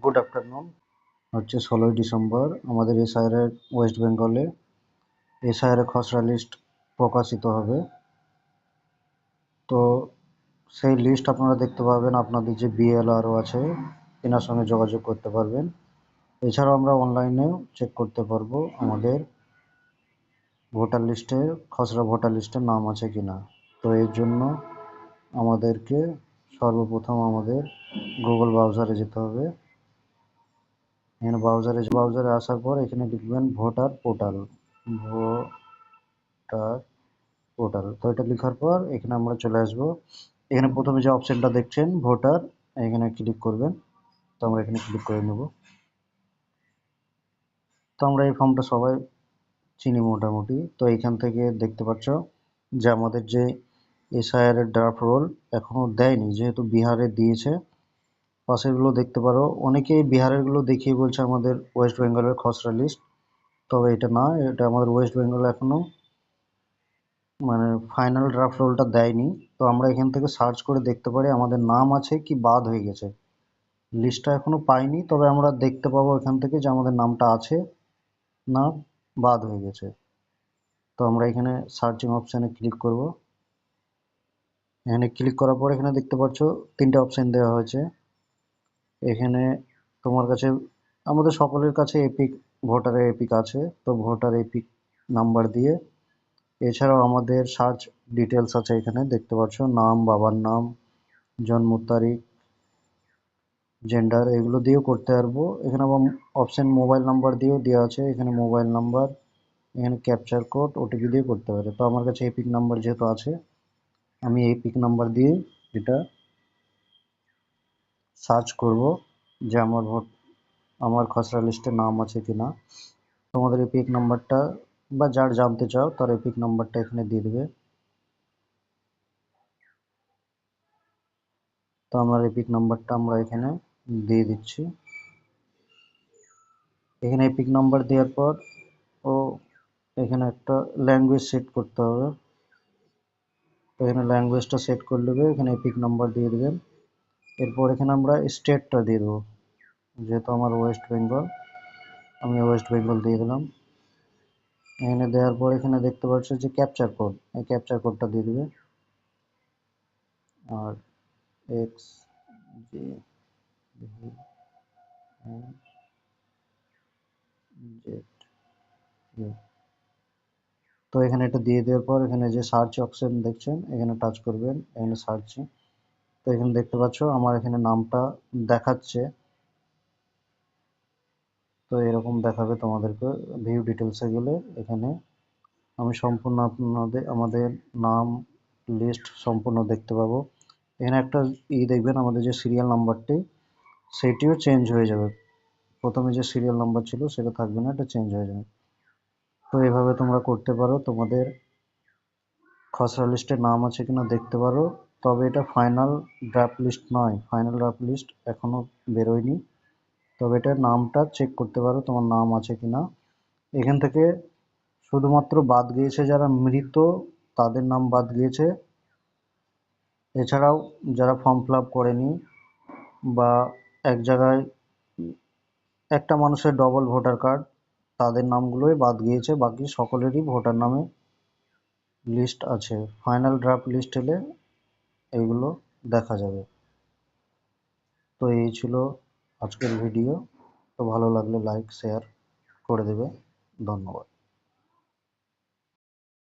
Good afternoon. হচ্ছে 16ই December আমাদের SIR West বেঙ্গলে এসআইআর খসড়া লিস্ট প্রকাশিত হবে। তো সেই লিস্ট আপনারা দেখতে পাবেন, আপনাদের যে বিএলআরও আছে এনার সঙ্গে যোগাযোগ করতে পারবেন। এছাড়াও আমরা অনলাইনেও চেক করতে পারবো আমাদের ভোটার লিস্টে, খসড়া ভোটার লিস্টের নাম আছে কিনা। তো এর জন্য আমাদেরকে সর্বপ্রথম আমাদের গুগল ব্রাউজারে যেতে হবে। এখানে ব্রাউজারে আসার পর এখানে লিখবেন ভোটার পোর্টাল। ভোটার পোর্টাল, তো এটা লেখার পর এখানে আমরা চলে আসব। এখানে প্রথমে যে অপশনটা দেখছেন ভোটার, এখানে ক্লিক করবেন। তো আমরা এখানে ক্লিক করে নেব। তো আমরা এই ফর্মটা সবাই চিনি মোটামুটি। তো এইখান থেকে দেখতে পাচ্ছ যে আমাদের যে এসআইআর এর ড্রাফট রোল এখনো দেয়নি, যেহেতু বিহারে দিয়েছে। পাশেরগুলো দেখতে পারো, অনেকেই বিহারেরগুলো দেখিয়ে বলছে আমাদের ওয়েস্ট বেঙ্গলের খসড়া লিস্ট, তবে এটা না, এটা আমাদের ওয়েস্ট বেঙ্গল এখনো মানে ফাইনাল ড্রাফট রোলটা দেয়নি। তো আমরা এখান থেকে সার্চ করে দেখতে পারি আমাদের নাম আছে কি বাদ হয়ে গেছে। লিস্টটা এখনো পাইনি, তবে আমরা দেখতে পাবো এখান থেকে যে আমাদের নামটা আছে না বাদ হয়ে গেছে। তো আমরা এখানে সার্চিং অপশানে ক্লিক করব। এখানে ক্লিক করার পর এখানে দেখতে পাচ্ছ তিনটে অপশান দেওয়া হয়েছে। এখানে তোমার কাছে, আমাদের সকলের কাছে এপিক, ভোটারের এপিক আছে। তো ভোটার এপিক নাম্বার দিয়ে, এছাড়াও আমাদের সার্চ ডিটেলস আছে, এখানে দেখতে পাচ্ছ নাম, বাবার নাম, জন্ম তারিখ, জেন্ডার, এগুলো দিয়েও করতে পারবো। এখানে আবার অপশন মোবাইল নাম্বার দিয়েও দেওয়া আছে, এখানে মোবাইল নাম্বার, এখানে ক্যাপচার কোড, ওটিপি দিয়ে করতে পারে। তো আমার কাছে এপিক নাম্বার যেহেতু আছে, আমি এপিক নাম্বার দিয়ে এটা সার্চ করব যে আমার খসড়া লিস্টে নাম আছে কিনা। তোমাদের এপিক নাম্বারটা বা যার জানতে চাও তার এপিক নাম্বারটা এখানে দিয়ে দেবে। তো আমার এপিক নাম্বারটা আমরা এখানে দিয়ে দিচ্ছি। এখানে এপিক নাম্বার দেওয়ার পর ও এখানে একটা ল্যাঙ্গুয়েজ সেট করতে হবে। তো এখানে ল্যাঙ্গুয়েজটা সেট করে নেবে, এখানে এপিক নাম্বার দিয়ে দেবেন। এরপর এখানে আমরা স্টেটটা দিয়ে দেবো, যেহেতু আমার ওয়েস্ট বেঙ্গল, আমি ওয়েস্ট বেঙ্গল দিয়ে দিলাম। এখানে দেওয়ার পর এখানে দেখতে পাচ্ছ যে ক্যাপচার কোড, এই ক্যাপচার কোডটা দিয়ে দেবে। আর এক্স জে জেড, তো এখানে এটা দিয়ে দেওয়ার পর এখানে যে সার্চ অপশন দেখছেন এখানে টাচ করবেন, এখানে সার্চ। তো এখানে দেখতে পাচ্ছ আমার এখানে নামটা দেখাচ্ছে। তো এরকম দেখাবে তোমাদেরকে। ভিউ ডিটেলসে গেলে এখানে আমি সম্পূর্ণ আমাদের নাম লিস্ট সম্পূর্ণ দেখতে পাবো। এখানে একটা দেখবেন, আমাদের যে সিরিয়াল নাম্বারটি সেটিও চেঞ্জ হয়ে যাবে। প্রথমে যে সিরিয়াল নাম্বার ছিল সেটা থাকবে না, এটা চেঞ্জ হয়ে যাবে। তো এভাবে তোমরা করতে পারো, তোমাদের খসড়া লিস্টে নাম আছে কিনা দেখতে পারো। তবে এটা ফাইনাল ড্রাফট লিস্ট নয়, ফাইনাল ড্রাফট লিস্ট এখনো বেরোয়নি। তবে এটার নামটা চেক করতে পারো তোমার নাম আছে কিনা। এখান থেকে শুধুমাত্র বাদ গিয়েছে যারা মৃত, তাদের নাম বাদ গিয়েছে। এছাড়াও যারা ফর্ম ফিল আপ করেনি বা এক জায়গায় একটা মানুষের ডবল ভোটার কার্ড, তাদের নামগুলোই বাদ গিয়েছে, বাকি সকলেরই ভোটার নামে লিস্ট আছে। ফাইনাল ড্রাফট লিস্ট এলে এইগুলো দেখা যাবে। তো এই ছিল আজকের ভিডিও। তো ভালো লাগলে লাইক শেয়ার করে দেবে। ধন্যবাদ।